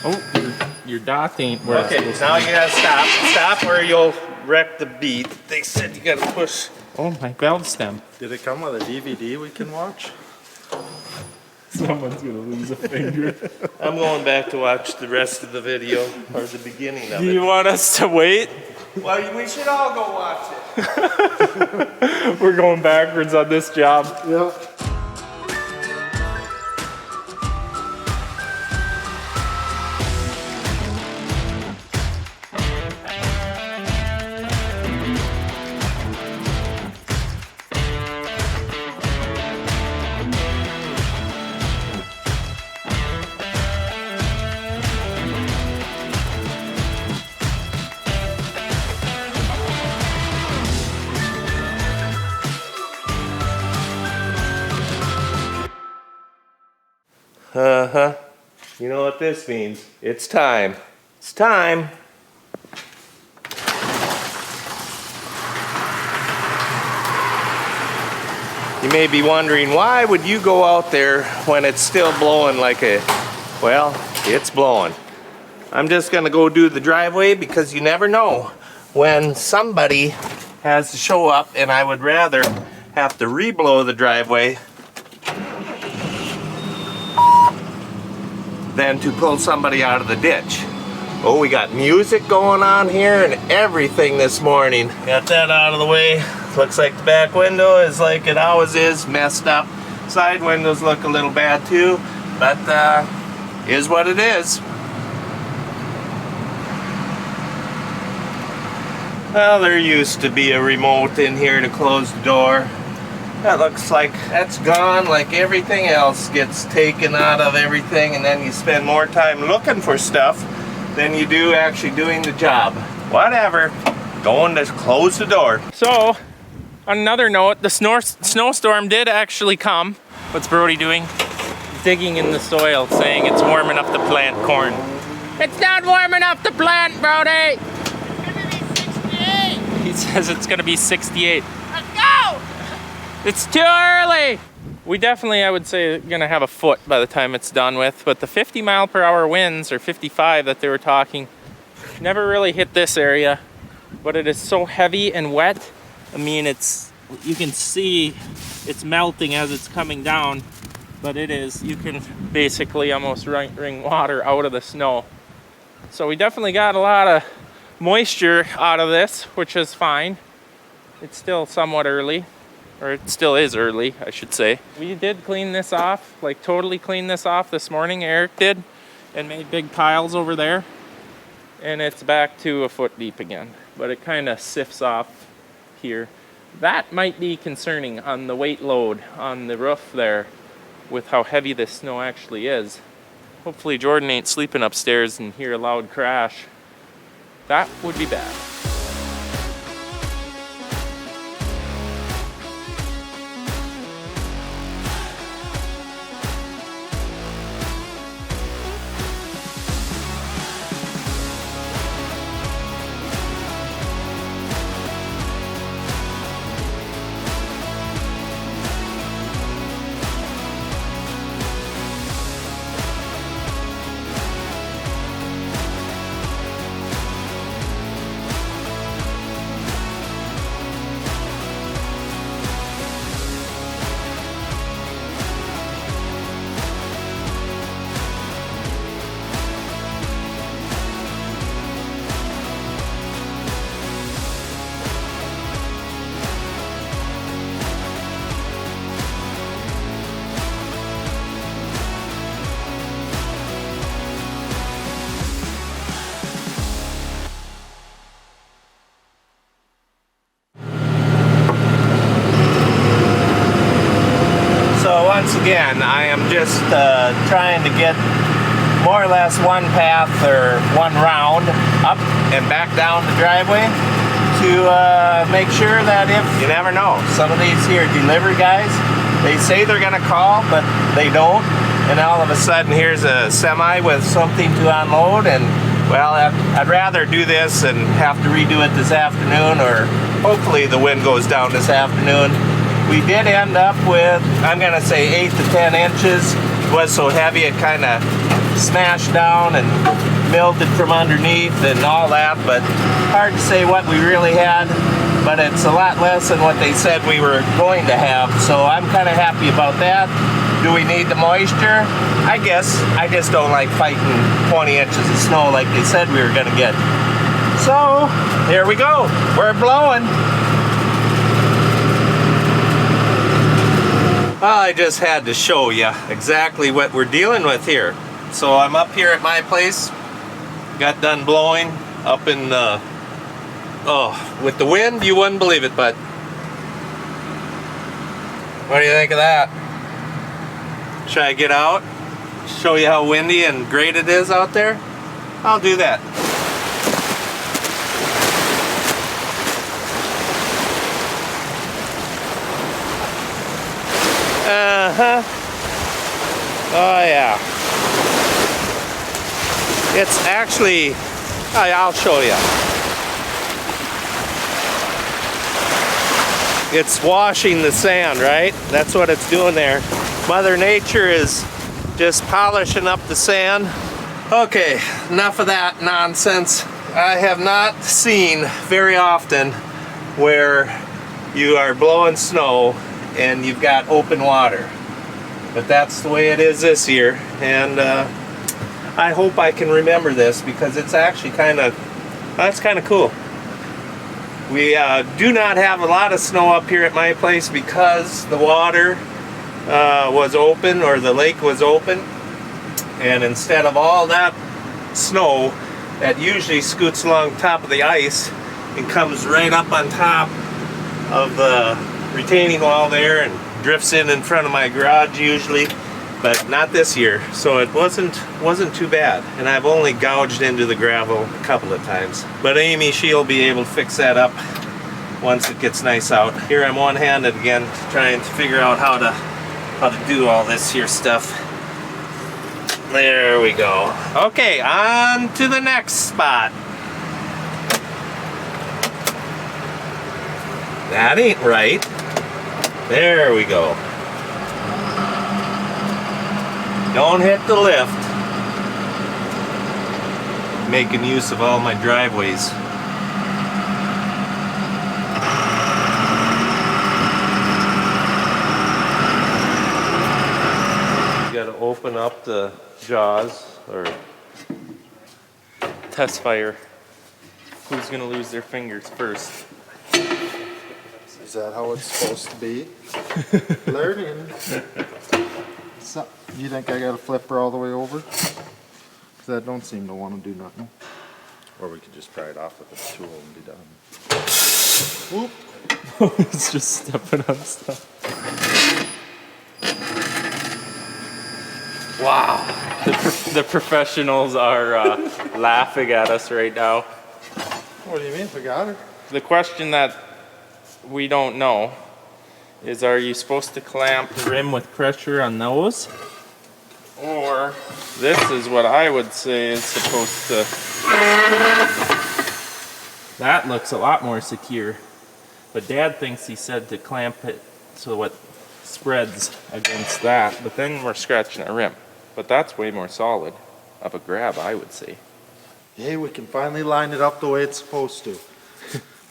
Oh, your dot ain't where it's Okay, supposed now to you gotta stop. Stop or you'll wreck the beat. They said you gotta push. be. Oh, my valve stem. Did it come with a DVD we can watch? Someone's gonna lose a finger. I'm going back to watch the rest of the video, or the beginning of Do it. you want us to wait? Well, we should all go watch it. We're going backwards on this job. Yeah. Uh-huh. You know what this means? It's time. It's time. You may be wondering, why would you go out there when it's still blowing like a... Well, it's blowing. I'm just gonna go do the driveway because you never know when somebody has to show up, and I would rather have to re-blow the driveway than to pull somebody out of the ditch. Oh, we got music going on here and everything this morning. Got that out of the way. Looks like the back window is like it always is, messed up. Side windows look a little bad too, but is what it is. Well, there used to be a remote in here to close the door. That looks like that's gone, like everything else gets taken out of everything, and then you spend more time looking for stuff than you do actually doing the job. Whatever, going to close the door. So, on another note, the snowstorm did actually come. What's Brody doing? He's digging in the soil, saying it's warm enough to plant corn. It's not warm enough to plant, Brody! He says it's gonna be 68. Let's go! It's too early! We definitely, I would say, gonna have a foot by the time it's done with, but the 50-mile-per-hour winds, or 55 that they were talking, never really hit this area, but it is so heavy and wet. I mean, you can see it's melting as it's coming down, but you can basically almost wring water out of the snow. So we definitely got a lot of moisture out of this, which is fine. It's still somewhat early, or it still is early, I should say. We did clean this off, like totally clean this off this morning, Eric did, and made big piles over there. And it's back to a foot deep again, but it kind of sifts off here. That might be concerning on the weight load on the roof there with how heavy this snow actually is. Hopefully Jordan ain't sleeping upstairs and hear a loud crash. That would be bad. Once again, I am just trying to get more or less one path or one round up and back down the driveway to make sure that if, you never know, some of these here delivery guys, they say they're gonna call, but they don't, and all of a sudden here's a semi with something to unload, and well, I'd rather do this and have to redo it this afternoon, or hopefully the wind goes down this afternoon. We did end up with, I'm gonna say 8 to 10 inches. It was so heavy it kind of smashed down and melted from underneath and all that, but hard to say what we really had, but it's a lot less than what they said we were going to have, so I'm kind of happy about that. Do we need the moisture? I guess. I just don't like fighting 20 inches of snow like they said we were going to get. So, here we go. We're blowing. Well, I just had to show you exactly what we're dealing with here. So I'm up here at my place. Got done blowing up in, oh, with the wind, you wouldn't believe it, but what do you think of that? Should I get out? Show you how windy and great it is out there? I'll do that. Uh-huh. Oh yeah. It's actually, I'll show you. It's washing the sand, right? That's what it's doing there. Mother Nature is just polishing up the sand. Okay, enough of that nonsense. I have not seen very often where you are blowing snow and you've got open water. But that's the way it is this year, and I hope I can remember this because it's actually that's kind of cool. We do not have a lot of snow up here at my place because the water was open, or the lake was open, and instead of all that snow that usually scoots along top of the ice and comes right up on top of the retaining wall there and drifts in front of my garage usually, but not this year, so it wasn't too bad, and I've only gouged into the gravel a couple of times, but Amy, she'll be able to fix that up once it gets nice out. Here I'm one-handed again, trying to figure out how to do all this here stuff. There we go. Okay, on to the next spot. That ain't right. There we go. Don't hit the lift. Making use of all my driveways. You gotta open up the jaws or test fire. Who's gonna lose their fingers first? Is that how it's supposed to be? Learning. So, you think I gotta flip her all the way over? Cause that don't seem to want to do nothing. Or we could just pry it off with a tool and be done. Whoop. It's just stepping on stuff. Wow. The professionals are laughing at us right now. What do you mean? We got her. The question that we don't know is, are you supposed to clamp the rim with pressure on those? Or this is what I would say is supposed to. That looks a lot more secure. But Dad thinks he said to clamp it so it spreads against that, but then we're scratching a rim. But that's way more solid of a grab, I would say. Yay, we can finally line it up the way it's supposed to.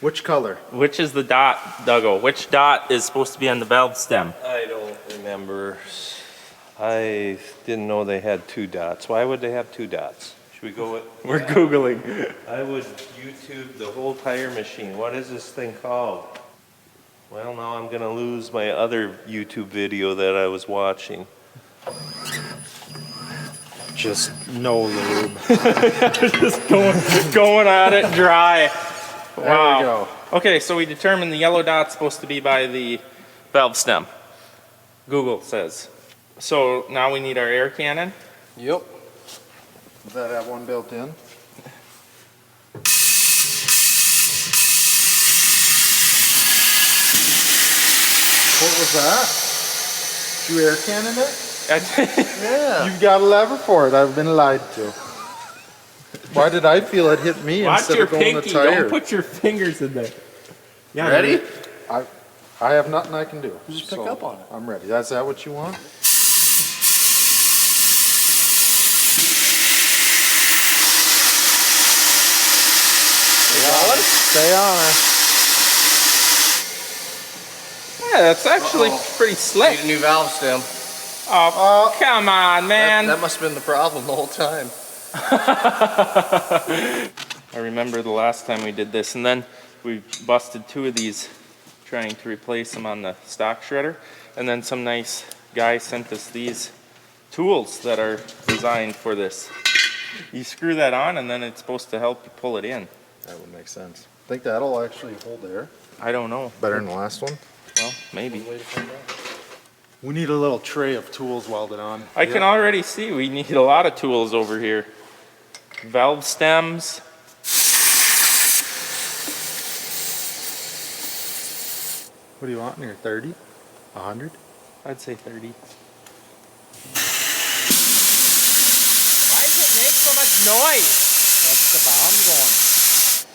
Which color? Which is the dot, Dougal? Which dot is supposed to be on the valve stem? I don't remember. I didn't know they had two dots. Why would they have two dots? Should we go with... We're Googling. I would YouTube the whole tire machine. What is this thing called? Well, now I'm gonna lose my other YouTube video that I was watching. Just no lube. Just going at it dry. There Wow. we go. Okay, so we determined the yellow dot's supposed to be by the valve stem. Google says. So now we need our air cannon. Yep. Does that have one built in? What was that? Did you air cannon it? Yeah. You've got a lever for it. I've been lied to. Why did I feel it hit me Watch instead your of going pinky. the tire? Don't put your fingers in there. Yeah, Ready? I have nothing I can do. Just pick up on it. I'm ready. Is that what you want? Stay on her. Yeah, that's actually pretty slick. Need a new valve stem. Oh, come on, man. That must have been the problem the whole time. I remember the last time we did this, and then we busted 2 of these trying to replace them on the stock shredder, and then some nice guy sent us these tools that are designed for this. You screw that on, and then it's supposed to help you pull it in. That would make sense. Think that'll actually hold air? I don't know. Better than the last one? Well, maybe. We need a little tray of tools welded on. I can already see we need a lot of tools over here. Valve stems. What do you want in here, 30? 100? I'd say 30. Why does it make so much noise? That's the bomb going.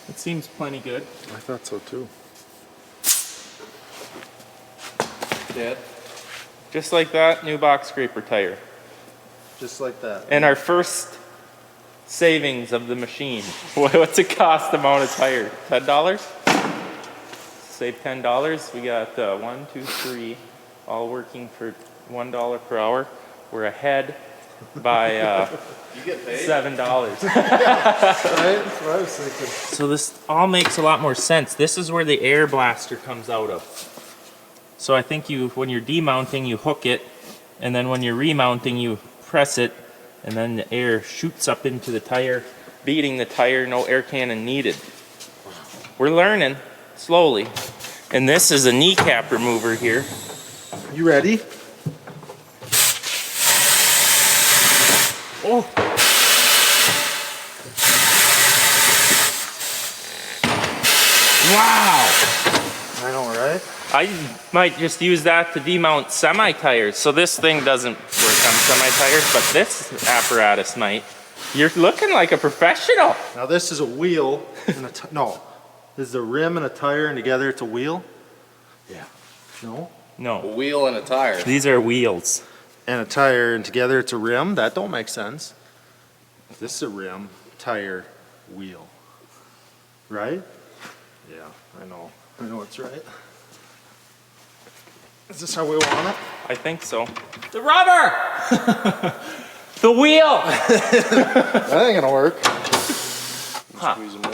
It seems plenty good. I thought so too. Dead. Just like that, new box scraper tire. Just like that. And our first savings of the machine. What's it cost to mount a tire? $10? Save $10. We got 1, 2, 3, all working for $1 per hour. We're ahead by You get paid? $7. Right? That's what I was thinking. So this all makes a lot more sense. This is where the air blaster comes out of. So I think when you're demounting, you hook it, and then when you're remounting, you press it, and then the air shoots up into the tire, beating the tire, no air cannon needed. We're learning slowly. And this is a kneecap remover here. You ready? Oh! Wow! I know, right? I might just use that to demount semi-tires. So this thing doesn't work on semi-tires, but this apparatus might. You're looking like a professional. Now this is a wheel and a no. This is a rim and a tire, and together it's a wheel? Yeah. No? A No, wheel and a tire. these are wheels. And a tire, and together it's a rim? That don't make sense. This is a rim, tire, wheel. Right? Yeah, I know. I know it's right. Is this how we want it? I think so. The rubber! The wheel! That ain't gonna work. Huh. Squeeze them in.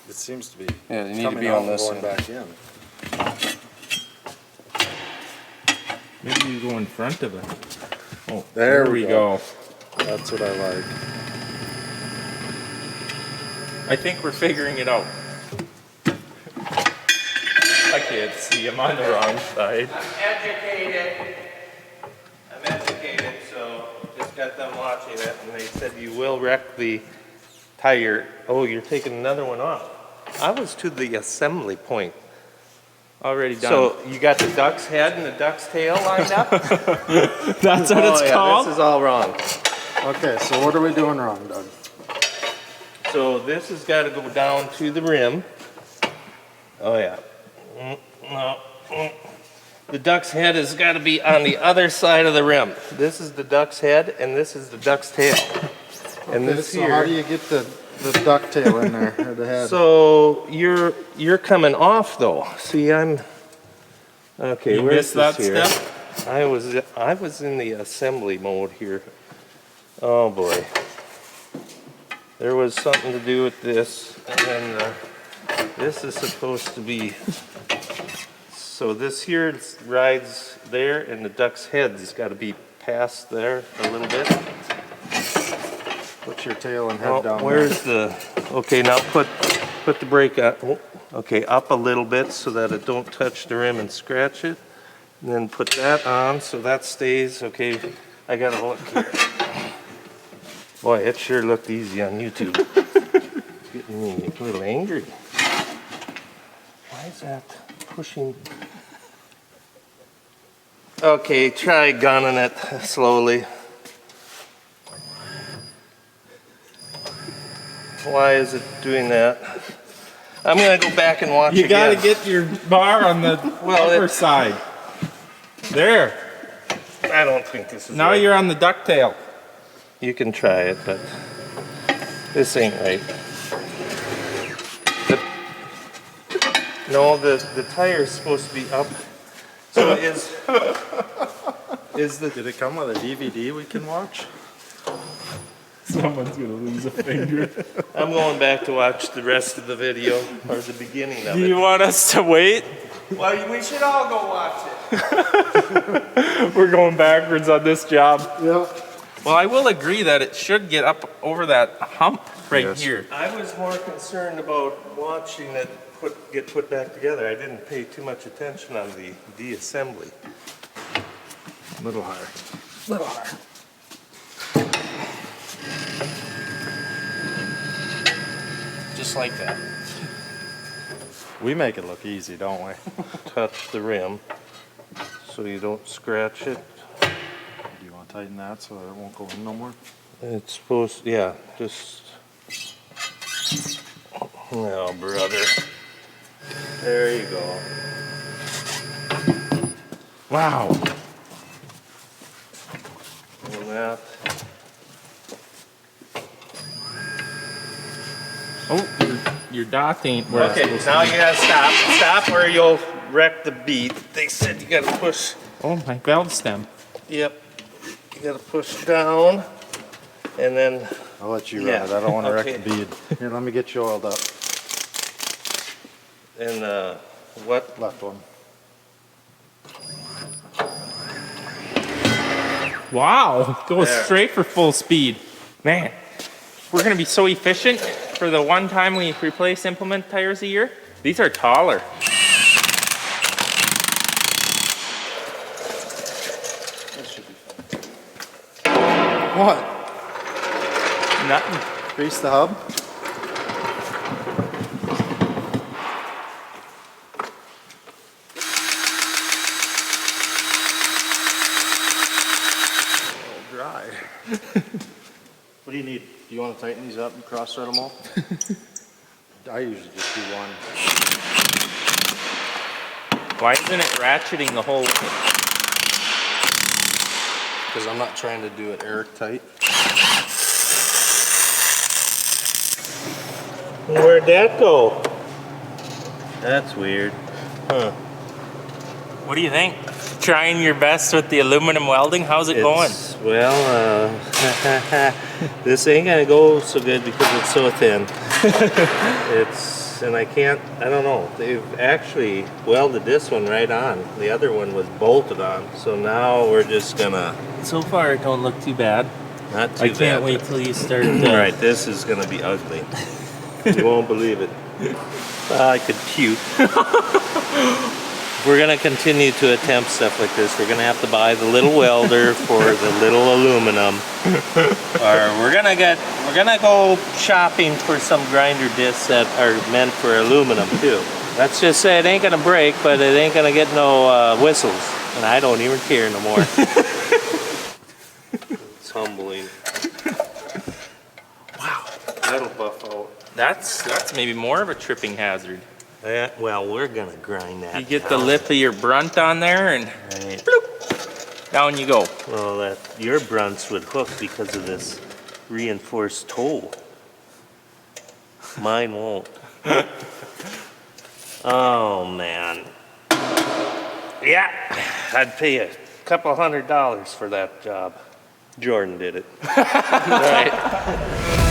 It seems to be. Yeah, you need to coming be out on and this going one. back in. Maybe you go in front of it. Oh, There there we we go. That's what I like. I think we're figuring it out. I can't see, I'm on the wrong side. I'm educated, so just got them watching it, and they said you will wreck the tire. Oh, you're taking another one off. I was to the assembly point. Already done. So you got the duck's head and the duck's tail lined up? that's what it's called? This is all wrong. Okay, so what are we doing wrong, Doug? So this has got to go down to the rim. Oh yeah. No. The duck's head has got to be on the other side of the rim. This is the duck's head, and this is the duck's tail. And Okay, this so here. how do you get the ducktail in there, or the head? So you're coming off though. See, I'm okay. You Where's missed that this here? step? I was in the assembly mode here. Oh boy. There was something to do with this, and then this is supposed to be. So this here rides there, and the duck's head's got to be past there a little bit. Put your tail and head Oh, down where's the? Okay, now put the brake on. Oh, okay, up a little bit so that it don't touch the rim and scratch it. And then put that on so that stays. Okay, I gotta look here. Boy, it sure looked easy on YouTube. It's getting me a little angry. Why is that pushing? Okay, try gunning it slowly. Why is it doing that? I'm gonna go back and watch You again. gotta get your bar on the upper side. There. I don't think this is Now right. you're on the ducktail. You can try it, but This ain't right. No, the tire's supposed to be up. So is the... Did it come with a DVD we can watch? Someone's gonna lose a finger. I'm going back to watch the rest of the video, or the beginning of Do it. you want us to wait? Well, we should all go watch it. We're going backwards on this job. Yeah. Well, I will agree that it should get up over that hump right Yes. here. I was more concerned about watching it get put back together. I didn't pay too much attention on the assembly. Little higher. Little hard. Just like that. We make it look easy, don't we? Touch the rim so you don't scratch it. Do you want to tighten that so it won't go in no more? It's supposed, yeah, just. Oh, brother. There you go. Wow. And that. Oh, your dot ain't where it's Okay, supposed now to you gotta stop. Stop or you'll wreck the bead. They said you gotta push. be. Oh, my belt stem. Yep. You gotta push down and then. I'll let you Yeah, run it. I don't want to okay. wreck the bead. Here, let me get you oiled up. And what? Left one. Wow, goes There. straight for full speed. Man, we're gonna be so efficient for the one time we replace implement tires a year. These are taller. That should be fine. What? Nothing. Grease the hub? Dry. What do you need? Do you want to tighten these up and cross-thread them all? I usually just do one. Why isn't it ratcheting the whole way? Because I'm not trying to do it airtight. Where'd that go? That's weird. Huh. What do you think? Trying your best with the aluminum welding? How's it going? Well, this ain't gonna go so good because it's so thin. And I don't know. They've actually welded this one right on. The other one was bolted on. So now we're just gonna, So far, it don't look too bad. not too I bad. can't wait till you start. All right, this is gonna be ugly. You won't believe it. I could puke. We're gonna continue to attempt stuff like this. We're gonna have to buy the little welder for the little aluminum, or we're gonna go shopping for some grinder discs that are meant for aluminum too. Let's just say it ain't gonna break, but it ain't gonna get no whistles, and I don't even care no more. It's humbling. Wow, That'll buff out. that's maybe more of a tripping hazard. Yeah, well, we're gonna grind that. You get the down. lip of your brunt on there, and Right. bloop, down you go. Well, your brunts would hook because of this reinforced toe. Mine won't. Oh man. Yeah, I'd pay a couple $100 for that job. Jordan did it. Right.